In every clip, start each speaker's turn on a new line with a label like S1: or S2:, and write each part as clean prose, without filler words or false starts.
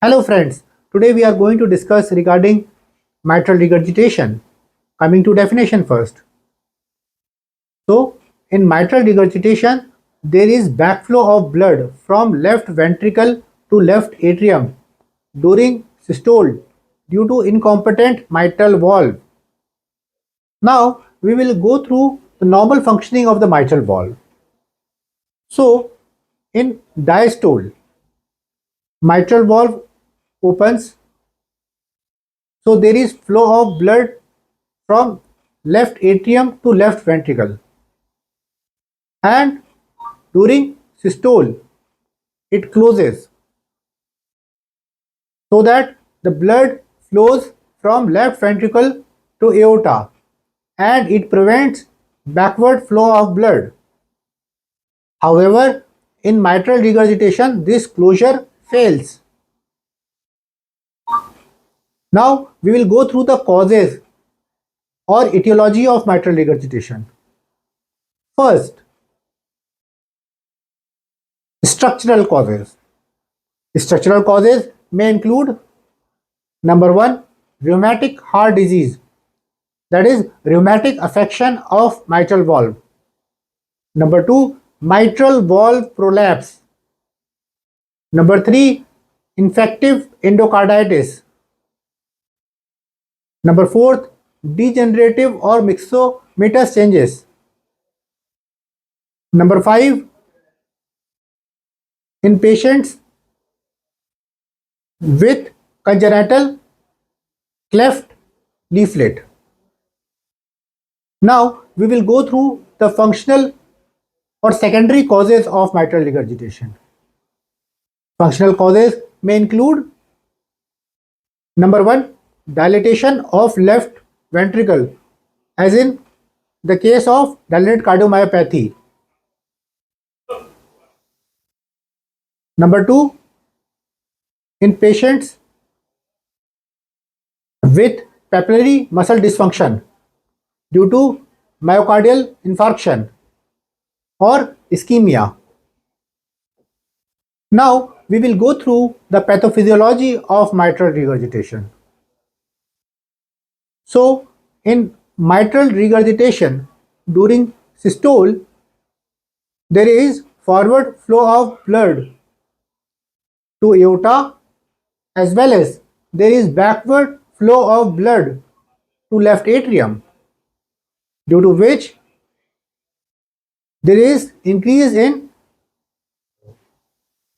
S1: Hello friends, today we are going to discuss regarding mitral regurgitation. Coming to definition first. So, in mitral regurgitation, there is backflow of blood from left ventricle to left atrium during systole due to incompetent mitral valve. Now, we will go through the normal functioning of the mitral valve. So, in diastole, mitral valve opens, so there is flow of blood from left atrium to left ventricle, and during systole it closes so that the blood flows from left ventricle to aorta and it prevents backward flow of blood. However, in mitral regurgitation this closure fails. Now we will go through the causes or etiology of mitral regurgitation. First, structural causes. Structural causes may include: number 1, rheumatic heart disease, that is rheumatic affection of mitral valve. Number 2, mitral valve prolapse. Number 3, infective endocarditis. Number 4, degenerative or myxomatous changes. Number 5, in patients with congenital cleft leaflet. Now we will go through the functional or secondary causes of mitral regurgitation. Functional causes may include: number 1, dilatation of left ventricle, as in the case of dilated cardiomyopathy. Number 2, in patients with papillary muscle dysfunction due to myocardial infarction or ischemia. Now we will go through the pathophysiology of mitral regurgitation. So, in mitral regurgitation during systole, there is forward flow of blood to aorta, as well as there is backward flow of blood to left atrium, due to which there is increase in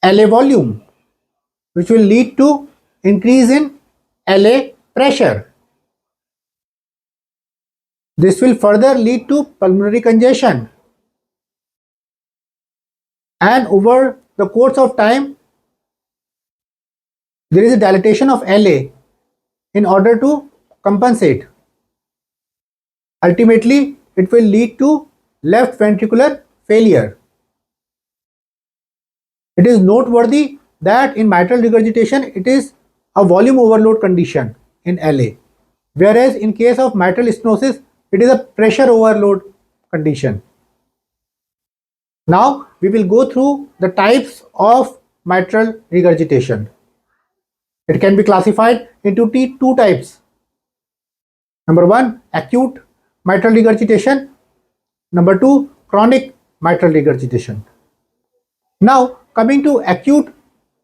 S1: LA volume, which will lead to increase in LA pressure. This will further lead to pulmonary congestion, and over the course of time there is a dilatation of LA in order to compensate. Ultimately, it will lead to left ventricular failure. It is noteworthy that in mitral regurgitation it is a volume overload condition in LA, whereas in case of mitral stenosis it is a pressure overload condition. Now we will go through the types of mitral regurgitation. It can be classified into two types. Number 1, acute mitral regurgitation. Number 2, chronic mitral regurgitation. Now coming to acute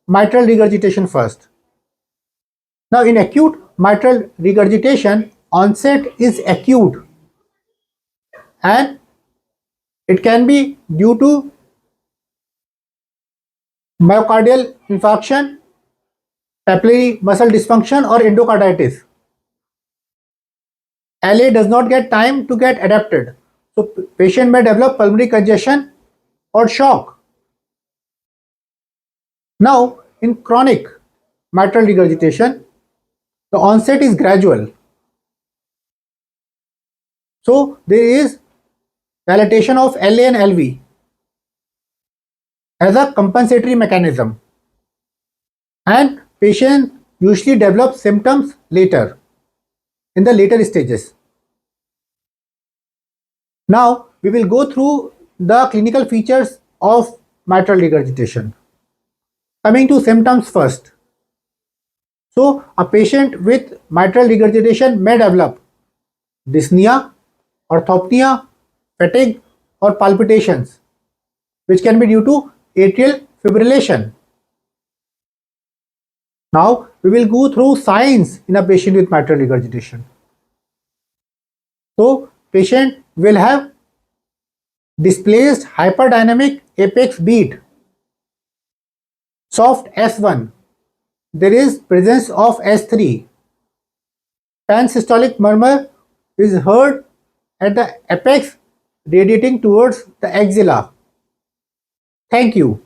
S1: mitral regurgitation first. Now in acute mitral regurgitation, onset is acute and it can be due to myocardial infarction, papillary muscle dysfunction or endocarditis. LA does not get time to get adapted, so patient may develop pulmonary congestion or shock. Now in chronic mitral regurgitation, the onset is gradual, so there is dilatation of LA and LV as a compensatory mechanism, and patient usually develops symptoms later, in the later stages. Now we will go through the clinical features of mitral regurgitation. Coming to symptoms first. So a patient with mitral regurgitation may develop dyspnea, orthopnea, fatigue or palpitations, which can be due to atrial fibrillation. Now we will go through signs in a patient with mitral regurgitation. So patient will have displaced hyperdynamic apex beat, soft S1. There is presence of S3. Pansystolic murmur is heard at the apex radiating towards the axilla. Thank you.